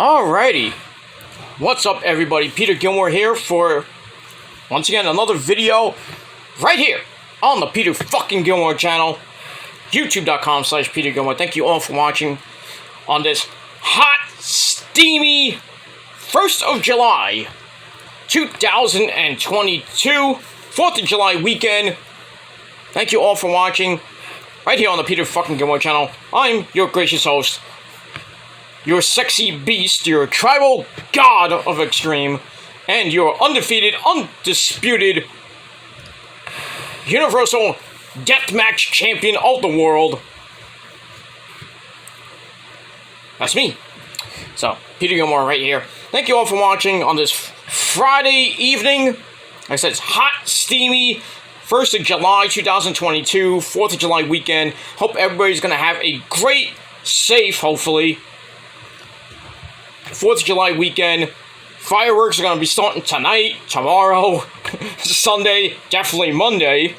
Alrighty, what's up everybody? Peter Gilmore here for, once again, another video right here on the Peter fucking Gilmore channel, youtube.com/Peter Gilmore. Thank you all for watching on this hot, steamy 1st of July, 2022, 4th of July weekend. Thank you all for watching right here on the Peter fucking Gilmore channel. I'm your gracious host, your sexy beast, your tribal god of extreme, and your undefeated, undisputed, universal deathmatch champion of the world. That's me. So, Peter Gilmore right here. Thank you all for watching on this Friday evening. Like I said, it's hot, steamy, 1st of July, 2022, 4th of July weekend. Hope everybody's going to have a great, safe, hopefully, 4th of July weekend. Fireworks are going to be starting tonight, tomorrow, Sunday, definitely Monday.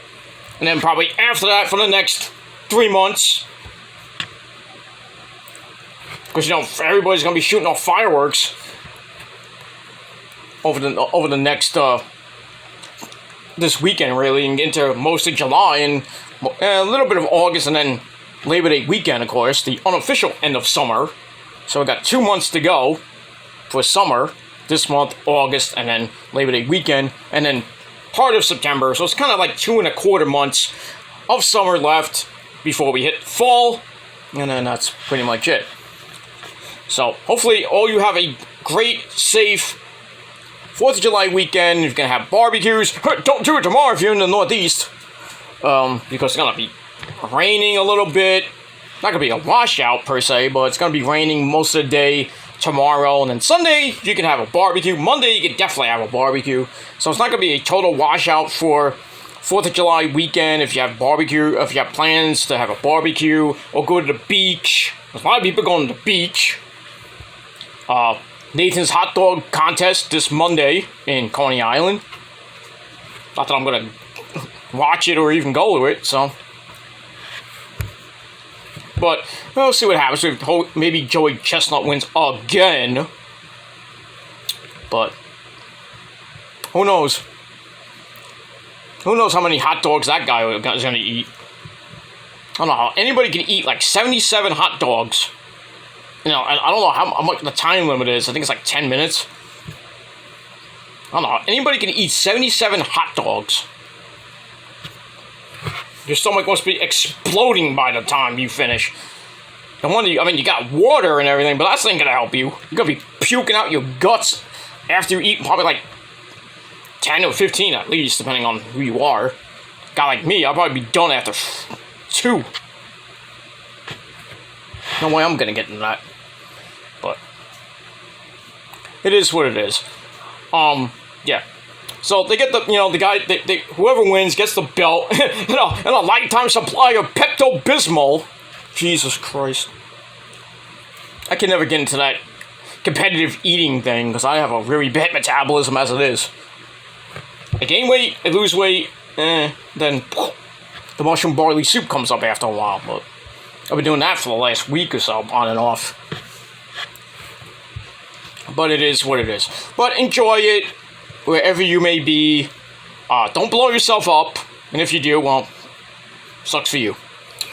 And then probably after that for the next 3 months. Because, you know, everybody's going to be shooting off fireworks over the next, this weekend, really, and into most of July, and a little bit of August, and then Labor Day weekend, of course, the unofficial end of summer. So we got 2 months to go for summer, this month, August, and then Labor Day weekend, and then part of September. So it's kind of like 2.25 months of summer left before we hit fall, and then that's pretty much it. So hopefully all you have a great, safe 4th of July weekend. You're going to have barbecues. Don't do it tomorrow if you're in the Northeast, because it's going to be raining a little bit. Not going to be a washout per se, but it's going to be raining most of the day tomorrow. And then Sunday, you can have a barbecue. Monday, you can definitely have a barbecue. So it's not going to be a total washout for 4th of July weekend if you have barbecue, if you have plans to have a barbecue or go to the beach. There's a lot of people going to the beach. Nathan's hot dog contest this Monday in Coney Island. Not that I'm going to watch it or even go to it, so. But we'll see what happens. Maybe Joey Chestnut wins again. But who knows? Who knows how many hot dogs that guy is going to eat? I don't know how anybody can eat like 77 hot dogs. You know, I don't know how much the time limit is. I think it's like 10 minutes. I don't know how anybody can eat 77 hot dogs. Your stomach must be exploding by the time you finish. No wonder I mean, you got water and everything, but that's not going to help you. You're going to be puking out your guts after you eat probably like 10 or 15 at least, depending on who you are. A guy like me, I'll probably be done after 2. No way I'm going to get into that. But it is what it is. Yeah. So they get the, you know, the guy, whoever wins gets the belt, you know, and a lifetime supply of Pepto-Bismol. Jesus Christ. I can never get into that competitive eating thing because I have a really bad metabolism as it is. I gain weight, I lose weight, then the mushroom barley soup comes up after a while. But I've been doing that for the last week or so, on and off. But it is what it is. But enjoy it, wherever you may be. Don't blow yourself up. And if you do, well, sucks for you.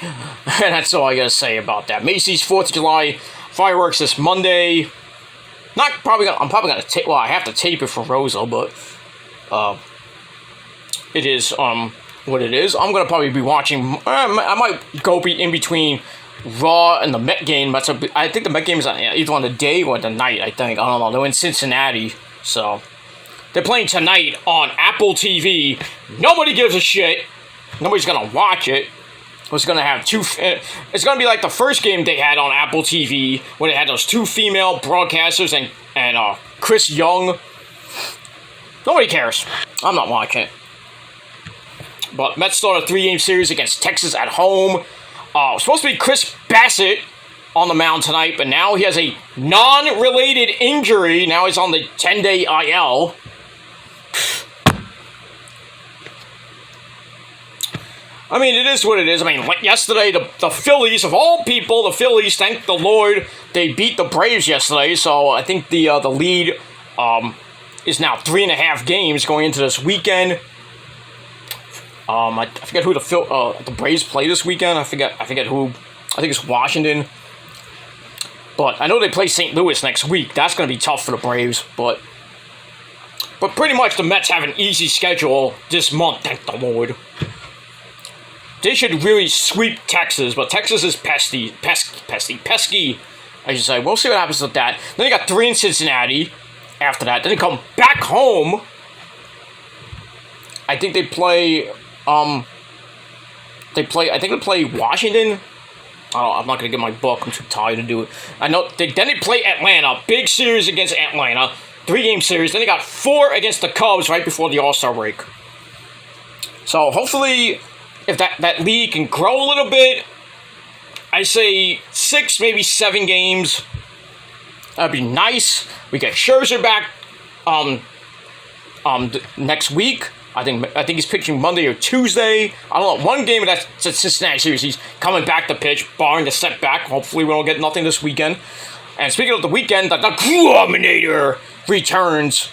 And that's all I gotta say about that. Macy's 4th of July fireworks this Monday. I'm probably gonna tape. Well, I have to tape it for Rosa, but it is what it is. I'm gonna probably be watching. I might go in between Raw and the Met game. I think the Met game is either on the day or the night. I don't know. They're in Cincinnati, so they're playing tonight on Apple TV. Nobody gives a shit. Nobody's gonna watch it. It's gonna have it's gonna be like the first game they had on Apple TV, where they had those 2 female broadcasters and Chris Young. Nobody cares. I'm not watching it. But Mets start a 3-game series against Texas at home. Supposed to be Chris Bassett on the mound tonight, but now he has a non-related injury. Now he's on the 10-day IL. I mean, it is what it is. I mean, like yesterday, the Phillies, of all people, the Phillies, thank the Lord, they beat the Braves yesterday. So I think the lead is now 3.5 games going into this weekend. I forget who the Braves play this weekend. I forget who. I think it's Washington. But I know they play St. Louis next week. That's going to be tough for the Braves. But pretty much the Mets have an easy schedule this month, thank the Lord. They should really sweep Texas, but Texas is pesky, I should say. We'll see what happens with that. Then they got 3 in Cincinnati after that. Then they come back home. I think they play, I think they play Washington. Oh, I'm not going to get my book. I'm too tired to do it. I know. Then they play Atlanta. Big series against Atlanta. 3-game series. Then they got 4 against the Cubs right before the All-Star break. So hopefully, if that league can grow a little bit, I say 6, maybe 7 games. That'd be nice. We get Scherzer back next week. I think he's pitching Monday or Tuesday. I don't know. One game of that Cincinnati series, he's coming back to pitch, barring the setback. Hopefully we don't get nothing this weekend. And speaking of the weekend, the Grominator returns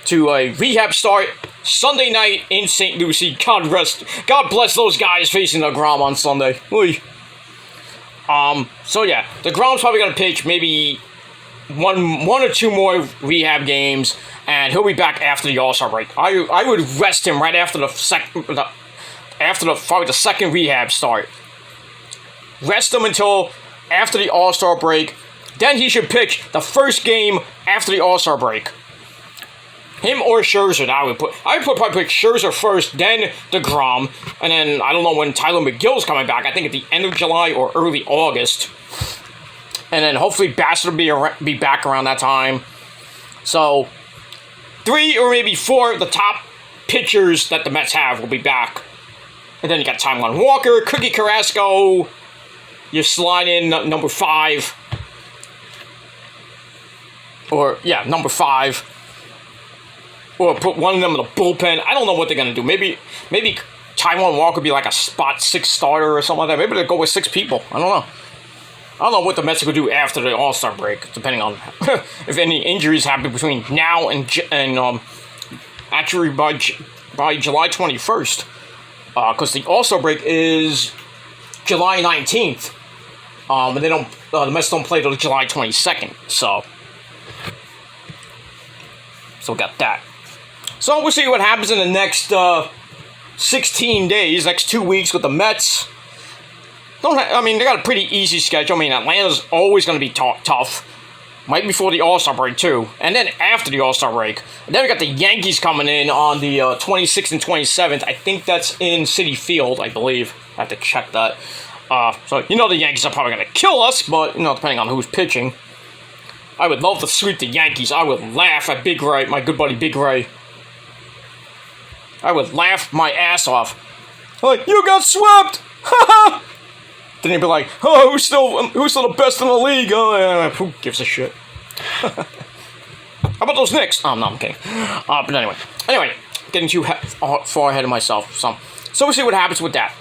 to a rehab start Sunday night in St. Lucie. God bless those guys facing the Grom on Sunday. Oy. So yeah, the Grom's probably going to pitch maybe one or 2 more rehab games, and he'll be back after the All-Star break. I would rest him right after the second rehab start. Rest him until after the All-Star break. Then he should pitch the first game after the All-Star break. Him or Scherzer, I would probably put Scherzer first, then DeGrom, and then I don't know when Tyler McGill's coming back. I think at the end of July or early August. And then hopefully Bassett will be back around that time. So 3 or maybe 4 of the top pitchers that the Mets have will be back. And then you got Taijuan Walker, Cookie Carrasco. You slide in number 5. Number 5. Or put one of them in the bullpen. I don't know what they're going to do. Maybe Taijuan Walker be like a spot 6 starter or something like that. Maybe they'll go with 6 people. I don't know. I don't know what the Mets will do after the All-Star break, depending on if any injuries happen between now and actually by July 21st. Because the All-Star break is July 19th. And they don't. The Mets don't play till July 22nd. So we got that. So we'll see what happens in the next 16 days, next 2 weeks with the Mets. They got a pretty easy schedule. I mean, Atlanta's always going to be tough. Right before the All-Star break, too. And then after the All-Star break. And then we got the Yankees coming in on the 26th and 27th. I think that's in Citi Field, I believe. I have to check that. So, the Yankees are probably going to kill us, but, depending on who's pitching. I would love to sweep the Yankees. I would laugh at Big Ray, my good buddy Big Ray. I would laugh my ass off. Like, you got swept! Ha ha! Then he'd be like, oh, who's still the best in the league? Oh, who gives a shit? How about those Knicks? Oh, no, I'm kidding. But anyway, getting too far ahead of myself. So we'll see what happens with that.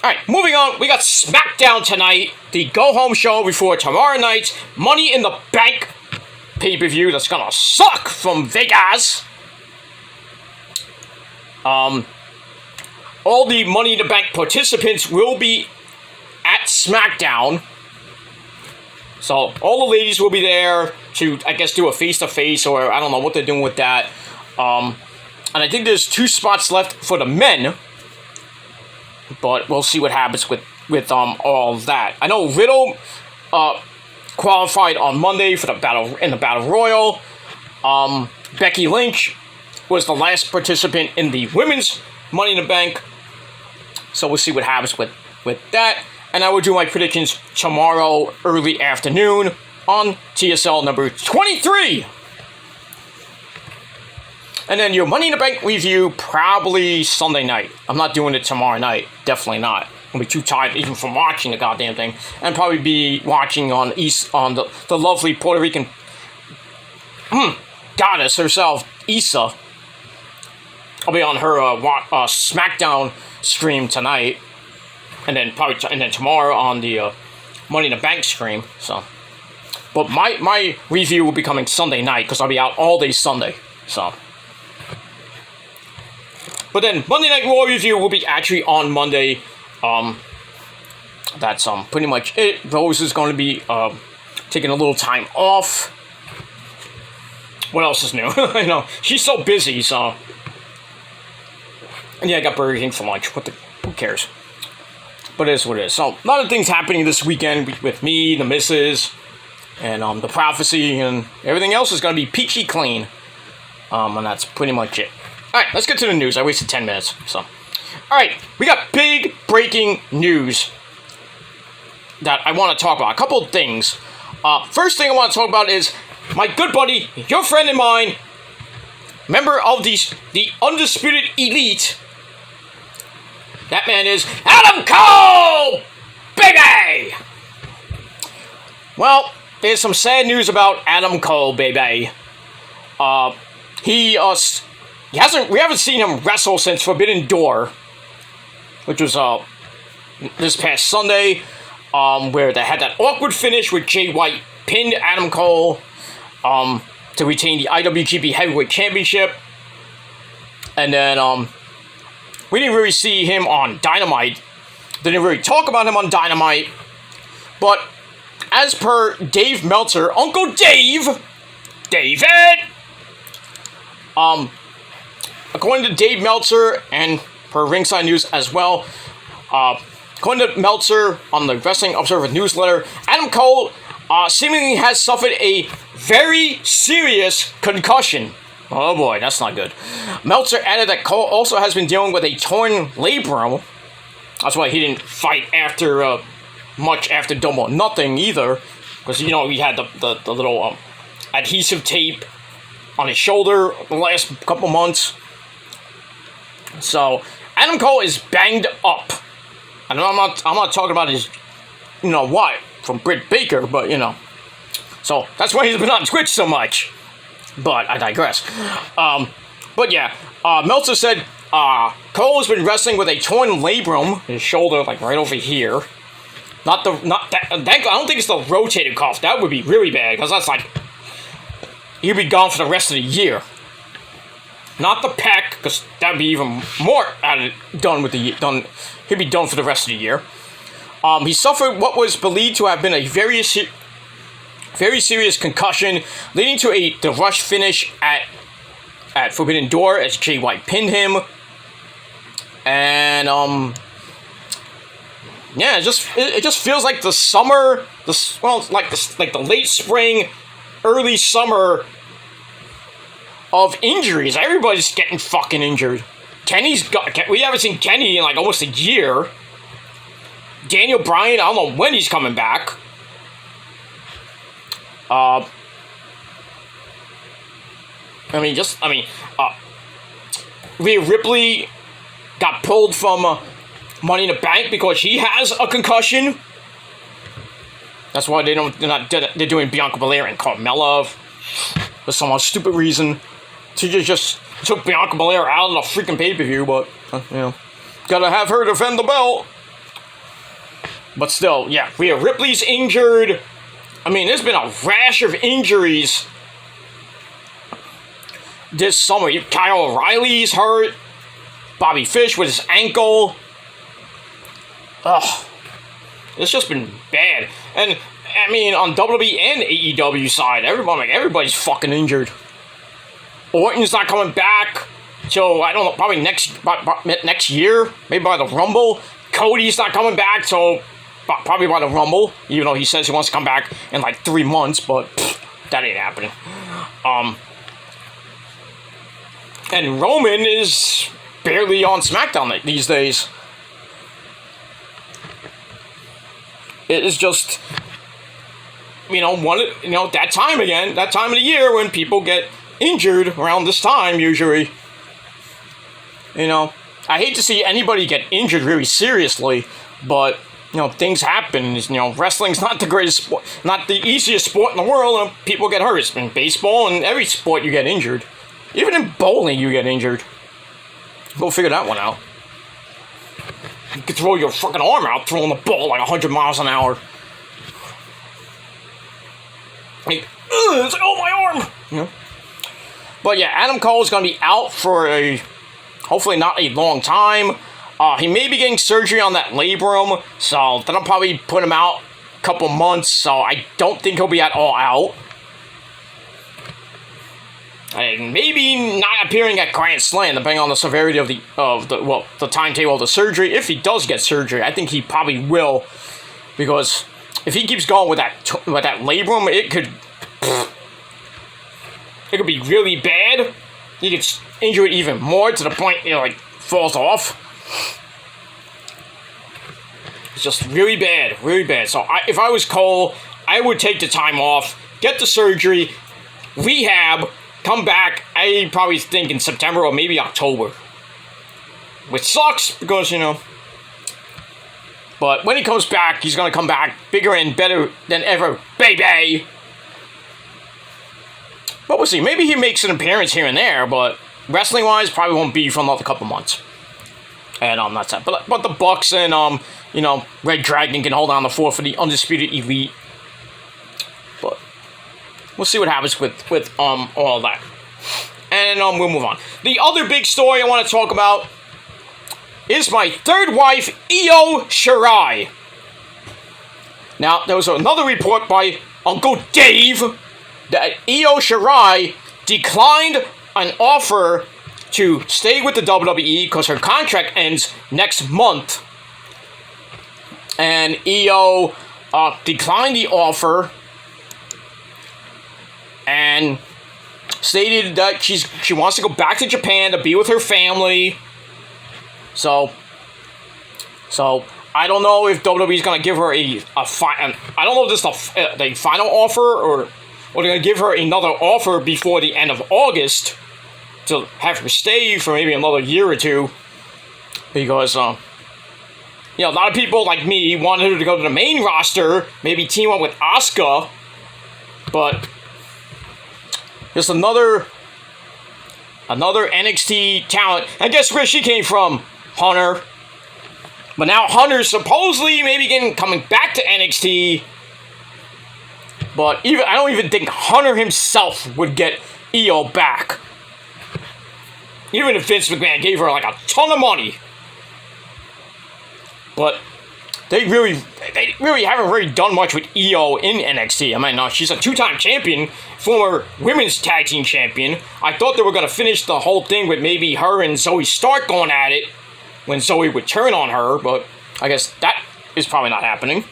All right, moving on. We got SmackDown tonight, the go-home show before tomorrow night's Money in the Bank pay-per-view that's gonna suck from Vegas. All the Money in the Bank participants will be at SmackDown. So all the ladies will be there to, I guess, do a face-to-face, or I don't know what they're doing with that. And I think there's 2 spots left for the men. But we'll see what happens with all of that. I know Riddle qualified on Monday for the Battle Royal. Becky Lynch was the last participant in the women's Money in the Bank. So we'll see what happens with that. And I will do my predictions tomorrow early afternoon on TSL number 23. And then your Money in the Bank review probably Sunday night. I'm not doing it tomorrow night. Definitely not. I'll be too tired even from watching the goddamn thing. And probably be watching on the lovely Puerto Rican goddess herself, Issa. I'll be on her SmackDown stream tonight, and then tomorrow on the Money in the Bank stream. So, but my review will be coming Sunday night because I'll be out all day Sunday. So, but then Monday Night Raw review will be actually on Monday. That's pretty much it. Rose is going to be taking a little time off. What else is new? You know, she's so busy. So, and yeah, I got Burger King for lunch. Who cares? But it is what it is. So, a lot of things happening this weekend with me, the missus, and the prophecy, and everything else is going to be peachy clean. And that's pretty much it. Alright, let's get to the news. I wasted 10 minutes. So, alright, we got big breaking news that I want to talk about. A couple of things. First thing I want to talk about is my good buddy, your friend and mine, member of the Undisputed Elite. That man is Adam Cole, baby! Well, there's some sad news about Adam Cole, baby. We haven't seen him wrestle since Forbidden Door, which was this past Sunday, where they had that awkward finish with Jay White pinned Adam Cole to retain the IWGP Heavyweight Championship. And then we didn't really see him on Dynamite. Didn't really talk about him on Dynamite. But as per Dave Meltzer, Uncle Dave, David, according to Dave Meltzer and per Ringside News as well, according to Meltzer on the Wrestling Observer newsletter, Adam Cole seemingly has suffered a very serious concussion. Oh boy, that's not good. Meltzer added that Cole also has been dealing with a torn labrum. That's why he didn't fight after much after Double or Nothing either, because you know he had the little adhesive tape on his shoulder the last couple months. So Adam Cole is banged up. I know I'm not talking about his, you know what, from Britt Baker, but you know. So that's why he's been on Twitch so much. But I digress. But yeah, Meltzer said Cole has been wrestling with a torn labrum, his shoulder, like right over here. I don't think it's the rotated cuff. That would be really bad, because that's like he'd be gone for the rest of the year. Not the pec, because that'd be even more done. He'd be done for the rest of the year. He suffered what was believed to have been a very serious concussion, leading to the rush finish at Forbidden Door as Jay White pinned him. And yeah, it just feels like the summer, like the late spring, early summer of injuries. Everybody's getting fucking injured. We haven't seen Kenny in like almost a year. Daniel Bryan, I don't know when he's coming back. Rhea Ripley got pulled from Money in the Bank because she has a concussion. That's why they're doing Bianca Belair and Carmella for some stupid reason. She just took Bianca Belair out of the freaking pay-per-view, but you know, gotta have her defend the belt. But still, yeah, Rhea Ripley's injured. I mean, there's been a rash of injuries this summer. Kyle O'Reilly's hurt. Bobby Fish with his ankle. Ugh. It's just been bad. And, I mean, on WWE and AEW side, everybody's fucking injured. Orton's not coming back till, I don't know, probably next year. Maybe by the Rumble. Cody's not coming back till probably by the Rumble. Even though he says he wants to come back in like 3 months. But that ain't happening. And Roman is barely on SmackDown these days. It is just, that time again, that time of the year when people get injured around this time usually. I hate to see anybody get injured really seriously, but, things happen. Wrestling's not the greatest sport, not the easiest sport in the world, and people get hurt. In baseball and every sport you get injured. Even in bowling you get injured. Go figure that one out. You could throw your fucking arm out, throwing the ball like 100 miles an hour. Like, it's like, oh, my arm! You know? But yeah, Adam Cole is going to be out for hopefully not a long time. He may be getting surgery on that labrum, so that'll probably put him out a couple months, so I don't think he'll be at all out. And maybe not appearing at Grand Slam, depending on the severity of the timetable of the surgery. If he does get surgery, I think he probably will, because if he keeps going with that labrum, it could be really bad. He could injure it even more to the point it like falls off. It's just really bad, really bad. So if I was Cole, I would take the time off, get the surgery, rehab, come back. I probably think in September or maybe October, which sucks because, you know. But when he comes back, he's gonna come back bigger and better than ever, baby. But we'll see. Maybe he makes an appearance here and there, but wrestling-wise, probably won't be for another couple months. And that's it. But the Bucks and you know, Red Dragon can hold on the fort for the Undisputed Elite. But we'll see what happens with all that. And we'll move on. The other big story I want to talk about is my third wife, Io Shirai. Now, there was another report by Uncle Dave that Io Shirai declined an offer to stay with the WWE because her contract ends next month. And Io declined the offer and stated that she wants to go back to Japan to be with her family. So I don't know if WWE is going to give her I don't know if this is the final offer or they're going to give her another offer before the end of August to have her stay for maybe another year or two, because you know, a lot of people like me wanted her to go to the main roster, maybe team up with Asuka, but just another NXT talent. And guess where she came from? Hunter. But now Hunter's supposedly maybe coming back to NXT. But I don't even think Hunter himself would get Io back. Even if Vince McMahon gave her like a ton of money. But they really haven't really done much with Io in NXT. I mean, she's a two-time champion, former women's tag team champion. I thought they were going to finish the whole thing with maybe her and Zoe Stark going at it when Zoe would turn on her, but I guess that is probably not happening.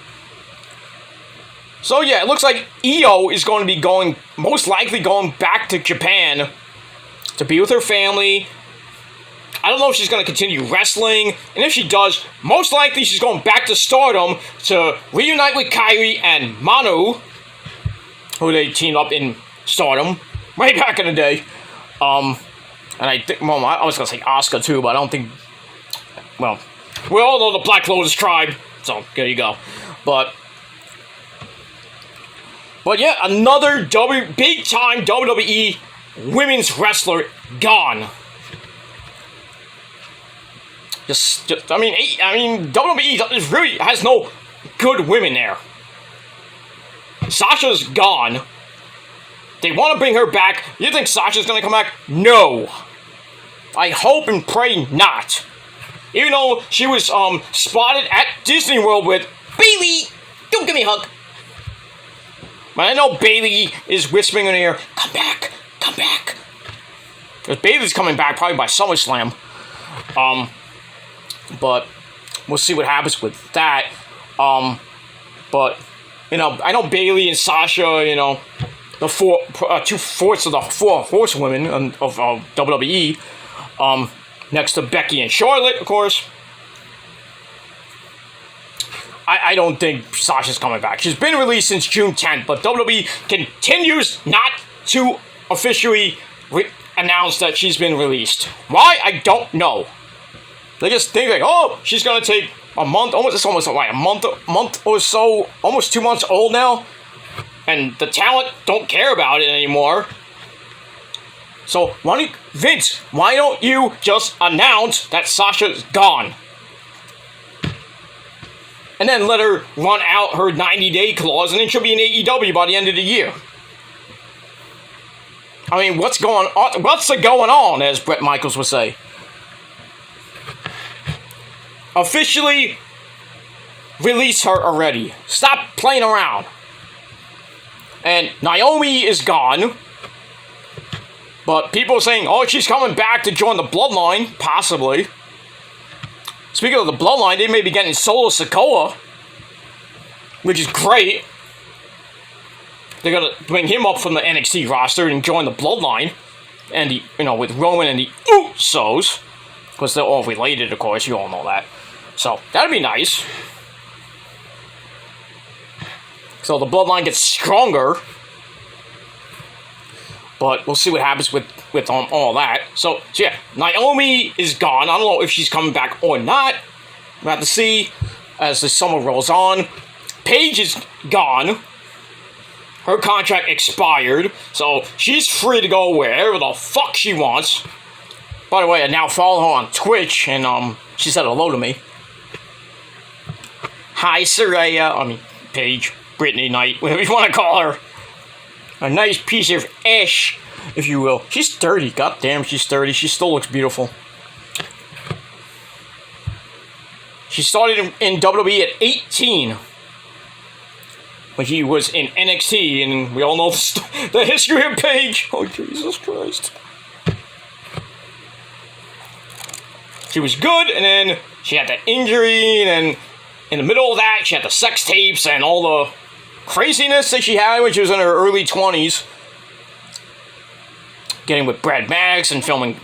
So yeah, it looks like Io is going to be most likely going back to Japan to be with her family. I don't know if she's going to continue wrestling, and if she does, most likely she's going back to Stardom to reunite with Kairi and Manu, who they teamed up in Stardom way back in the day. And I think, well, I was going to say Asuka too, but I don't think, well, we all know the Black Lotus tribe, so there you go. But yeah, another big-time WWE women's wrestler gone. I mean, WWE really has no good women there. Sasha's gone. They want to bring her back. You think Sasha's going to come back? No. I hope and pray not. Even though she was spotted at Disney World with Bayley. Don't give me a hug. But I know Bayley is whispering in her ear, come back, come back. Because Bayley's coming back probably by SummerSlam. But we'll see what happens with that. But, you know, I know Bayley and Sasha, you know, the two-fourths of the four horsewomen of WWE. Next to Becky and Charlotte, of course. I don't think Sasha's coming back. She's been released since June 10th, but WWE continues not to officially announce that she's been released. Why? I don't know. They just think like, oh, she's gonna take a month. It's almost like a month or so, almost 2 months old now, and the talent don't care about it anymore. So, Vince, why don't you just announce that Sasha's gone? and then let her run out her 90-day clause, and then she'll be in AEW by the end of the year. I mean, what's going on? What's going on, as Bret Michaels would say? Officially release her already. Stop playing around. And Naomi is gone. But people are saying, oh, she's coming back to join the Bloodline. Possibly. Speaking of the Bloodline, they may be getting Solo Sikoa, which is great. They're going to bring him up from the NXT roster and join the Bloodline. And, with Roman and the Usos. Because they're all related, of course. You all know that. So, that'd be nice. So, the Bloodline gets stronger. But we'll see what happens with all that. So, yeah, Naomi is gone. I don't know if she's coming back or not. We'll have to see as the summer rolls on. Paige is gone. Her contract expired. So, she's free to go wherever the fuck she wants. By the way, I now follow her on Twitch. And she said hello to me. Hi, Saraya. Paige. Brittany Knight. Whatever you want to call her. A nice piece of ash, if you will. She's 30. God damn, she's 30. She still looks beautiful. She started in WWE at 18. When he was in NXT, and we all know the history of Paige. Oh, Jesus Christ. She was good, and then she had that injury, and then in the middle of that, she had the sex tapes and all the craziness that she had when she was in her early 20s. Getting with Brad Maddox and filming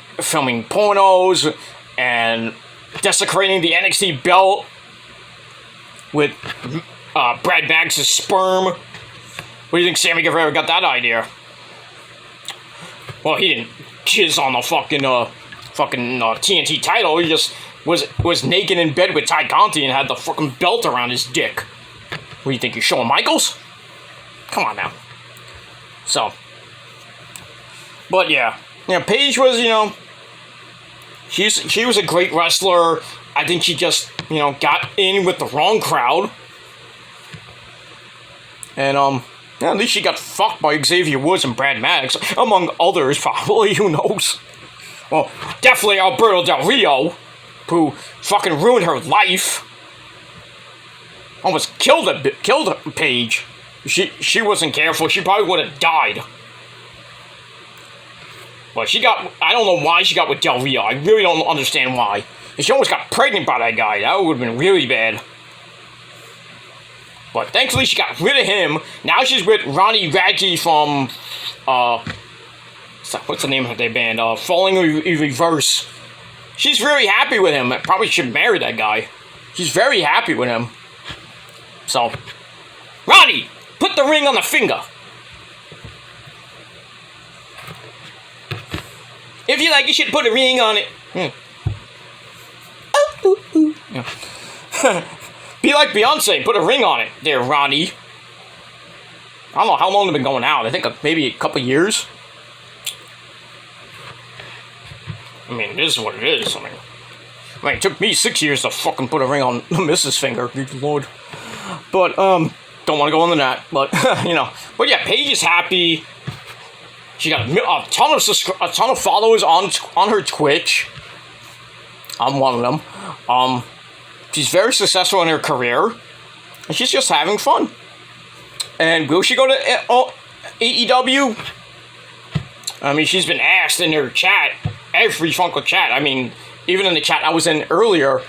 pornos and desecrating the NXT belt with Brad Maddox's sperm. What do you think Sammy Guevara got that idea? Well, he didn't jizz on the fucking TNT title. He just was naked in bed with Ty Conti and had the fucking belt around his dick. What do you think, you're Shawn Michaels? Come on now. So. But yeah. Paige was, she was a great wrestler. I think she just, got in with the wrong crowd. And, at least she got fucked by Xavier Woods and Brad Maddox, among others, probably, who knows. Well, definitely Alberto Del Rio, who fucking ruined her life. Almost killed Paige. She wasn't careful. She probably would have died. But I don't know why she got with Del Rio. I really don't understand why. And she almost got pregnant by that guy. That would have been really bad. But thankfully she got rid of him. Now she's with Ronnie Radke from, what's the name of their band? Falling in Reverse. She's very happy with him. I probably should marry that guy. She's very happy with him. So, Ronnie, put the ring on the finger. If you like, you should put a ring on it. Yeah. Be like Beyonce, put a ring on it there, Ronnie. I don't know how long they've been going out. I think maybe a couple years. This is what it is. It took me 6 years to fucking put a ring on Mrs. Finger. Good Lord. But, don't want to go into that. But, But yeah, Paige is happy. She got a ton of followers on her Twitch. I'm one of them. She's very successful in her career. And she's just having fun. And will she go to AEW? She's been asked in her chat. Every Funko chat. Even in the chat I was in earlier,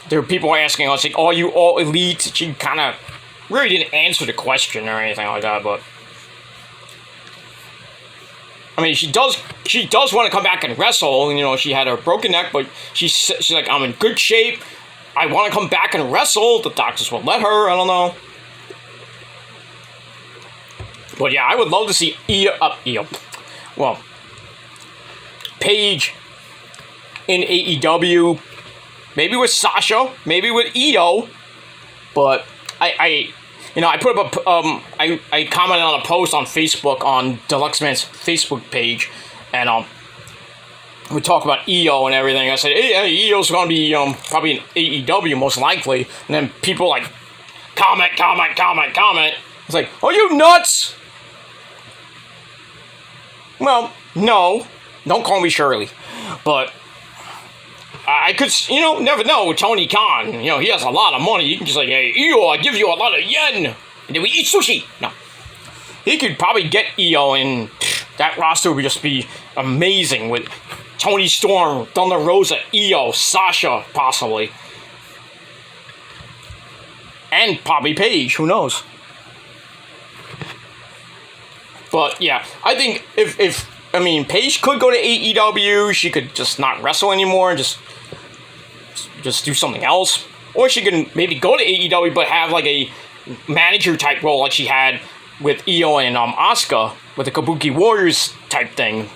there were people asking us, like, are you all elite? She kind of really didn't answer the question or anything like that, but she does want to come back and wrestle. And, she had her broken neck, but she's like, I'm in good shape. I want to come back and wrestle. The doctors will let her. I don't know. But yeah, I would love to see Paige in AEW. Maybe with Sasha. Maybe with Io. But I put up I commented on a post on Facebook on Deluxe Man's Facebook page, and we talk about Io and everything. I said, hey, Io's going to be probably in AEW most likely. And then people like comment. It's like, are you nuts? Well, no. Don't call me Shirley. But I could, never know with Tony Khan. He has a lot of money. You can just like, hey, Io, I give you a lot of yen. And then we eat sushi. No. He could probably get Io, and that roster would just be amazing with Tony Storm, Thunder Rosa, Io, Sasha, possibly. And Bobby Paige, who knows? But yeah, I think if Paige could go to AEW, she could just not wrestle anymore and just do something else. Or she can maybe go to AEW but have like a manager type role like she had with Io and Asuka with the Kabuki Warriors type thing.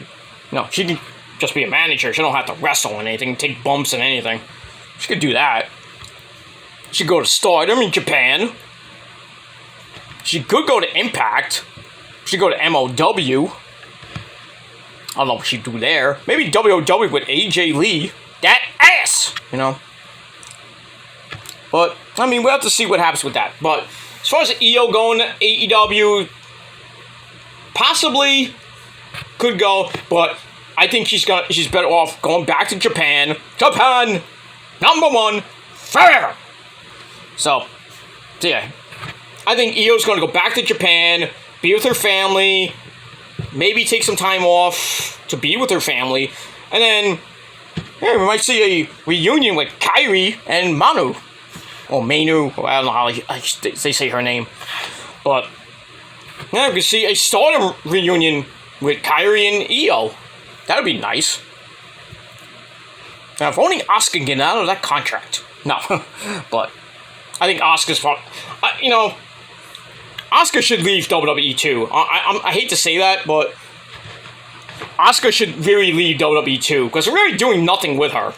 No, she can just be a manager. She don't have to wrestle and anything, take bumps and anything. She could do that. She could go to Stardom in Japan. She could go to Impact. She could go to MOW. I don't know what she'd do there. Maybe WOW with AJ Lee. That ass! But, we'll have to see what happens with that. But, as far as Io going to AEW, possibly could go, but I think she's better off going back to Japan. Japan! #1 forever! So yeah. I think Io's going to go back to Japan, be with her family, maybe take some time off to be with her family, and then we might see a reunion with Kairi and Manu. Or Manu, I don't know how they say her name. But we could see a Stardom reunion with Kairi and Io. That would be nice. Now, if only Asuka can get out of that contract. No, but I think Asuka's probably... Asuka should leave WWE too. I hate to say that, but Asuka should really leave WWE too, because they're really doing nothing with her.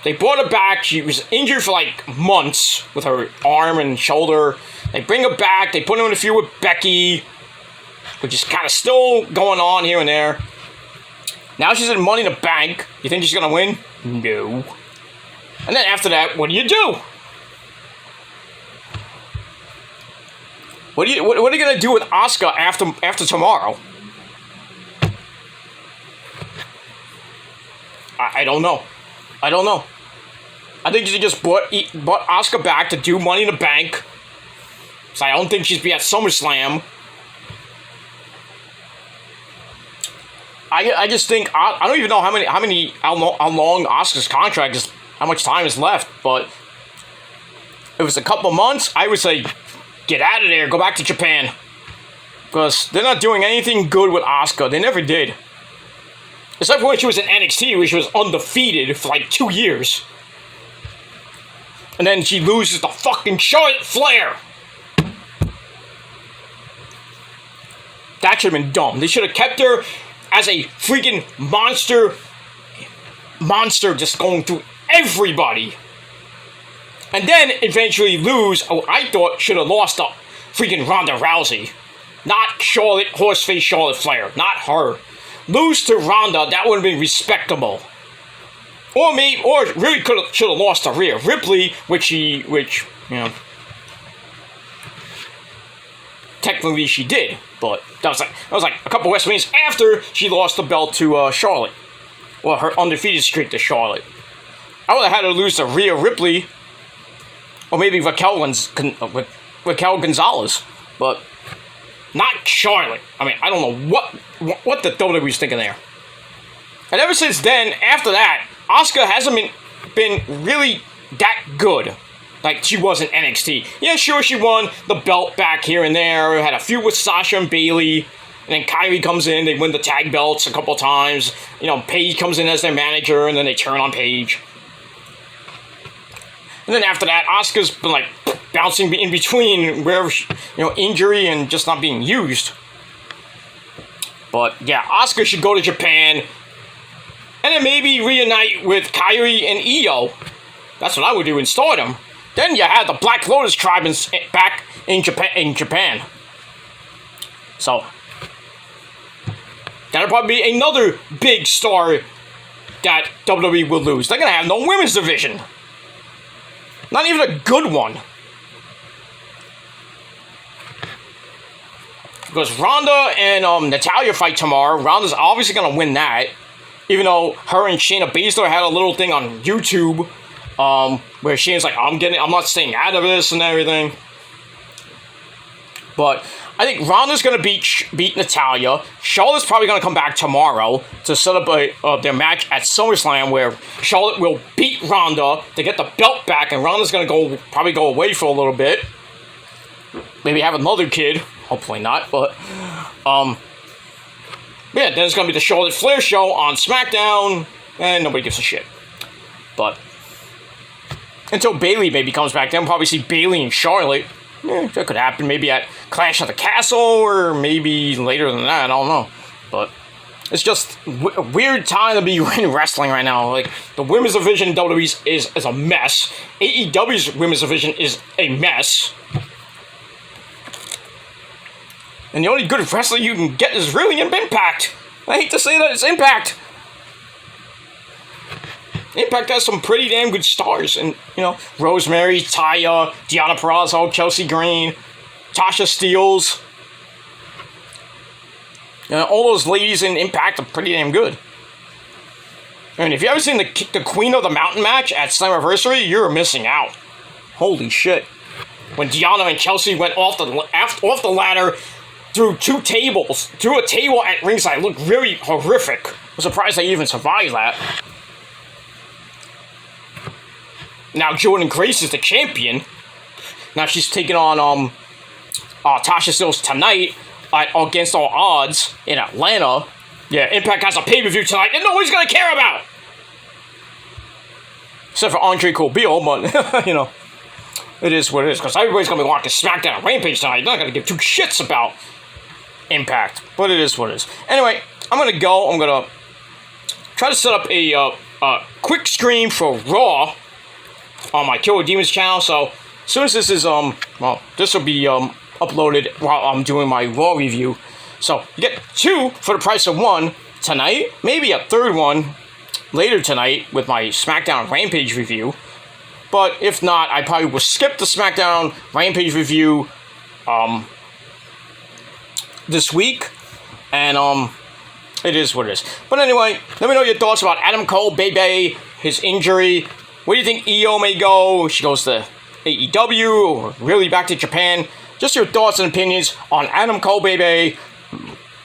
They brought her back. She was injured for like months with her arm and shoulder. They bring her back. They put her in a feud with Becky, which is kind of still going on here and there. Now she's in Money in the Bank. You think she's going to win? No. And then after that, what do you do? What are you going to do with Asuka after tomorrow? I don't know. I think she just brought Asuka back to do Money in the Bank. So I don't think she'd be at SummerSlam. I just think I don't even know how long Asuka's contract is, how much time is left. But if it's a couple months, I would say get out of there, go back to Japan, because they're not doing anything good with Asuka. They never did. Except for when she was in NXT, where she was undefeated for like 2 years. And then she loses to fucking Charlotte Flair. That should have been dumb. They should have kept her as a freaking monster just going through everybody. And then eventually lose, I thought should have lost to freaking Ronda Rousey. Not Horseface Charlotte Flair. Not her. Lose to Ronda, that would have been respectable. Or really should have lost to Rhea Ripley, which technically she did, but that was like a couple WrestleManias after she lost the belt to Charlotte. Well, her undefeated streak to Charlotte. I would have had her lose to Rhea Ripley, or maybe Raquel Gonzalez, but not Charlotte. I don't know what the WWE was thinking there. And ever since then, after that, Asuka hasn't been really that good like she was in NXT. Yeah, sure, she won the belt back here and there, had a feud with Sasha and Bayley, and then Kyrie comes in, they win the tag belts a couple times. Paige comes in as their manager, and then they turn on Paige. And then after that, Asuka's been like bouncing in between wherever she, injury and just not being used. But yeah, Asuka should go to Japan, and then maybe reunite with Kairi and Io. That's what I would do in Stardom. Then you had the Black Lotus tribe back in Japan. So That'll probably be another big star that WWE will lose. They're going to have no women's division. Not even a good one. Because Ronda and Natalya fight tomorrow. Ronda's obviously going to win that. Even though her and Shayna Baszler had a little thing on YouTube where Shayna's like, I'm not staying out of this and everything. But I think Ronda's going to beat Natalya. Charlotte's probably going to come back tomorrow to set up their match at SummerSlam where Charlotte will beat Ronda to get the belt back, and Ronda's going to probably go away for a little bit. Maybe have another kid. Hopefully not, but yeah, then it's going to be the Charlotte Flair show on SmackDown, and nobody gives a shit. But until Bayley maybe comes back, then we'll probably see Bayley and Charlotte. Yeah, that could happen. Maybe at Clash of the Castle, or maybe later than that. I don't know. But it's just a weird time to be in wrestling right now. Like, the women's division in WWE is a mess. AEW's women's division is a mess. And the only good wrestling you can get is really Impact. I hate to say that, it's Impact. Impact has some pretty damn good stars. And, you know, Rosemary, Taya, Deonna Purrazzo, Chelsea Green, Tasha Steelz. You know, all those ladies in Impact are pretty damn good. I mean, if you ever seen the Queen of the Mountain match at Slammiversary, you're missing out. Holy shit. When Deonna and Chelsea went off the ladder through a table at ringside, it looked really horrific. I'm surprised they even survived that. Now Jordynne Grace is the champion. Now she's taking on Tasha Steelz tonight against all odds in Atlanta. Yeah, Impact has a pay-per-view tonight that nobody's gonna care about, except for Andre Colbio. But you know, it is what it is, because everybody's gonna be watching SmackDown and Rampage tonight. They're not gonna give two shits about Impact, but it is what it is. Anyway, I'm gonna go. I'm gonna try to set up a quick stream for Raw on my Killer Demons channel. So as soon as this is this will be uploaded while I'm doing my Raw review. So you get 2 for the price of 1 tonight, maybe a 3rd one later tonight with my SmackDown Rampage review. But if not, I probably will skip the SmackDown Rampage review this week, and it is what it is. But anyway, let me know your thoughts about Adam Cole, baby, his injury. Where do you think Io may go? She goes to AEW or really back to Japan? Just your thoughts and opinions on Adam Cole, baby.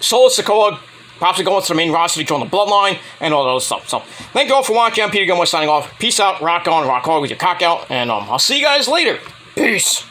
Solo Sikoa possibly going to the main roster to join the Bloodline and all that other stuff. So thank you all for watching. I'm Peter Gilmore signing off. Peace out, rock on, rock hard with your cock out, and I'll see you guys later. Peace.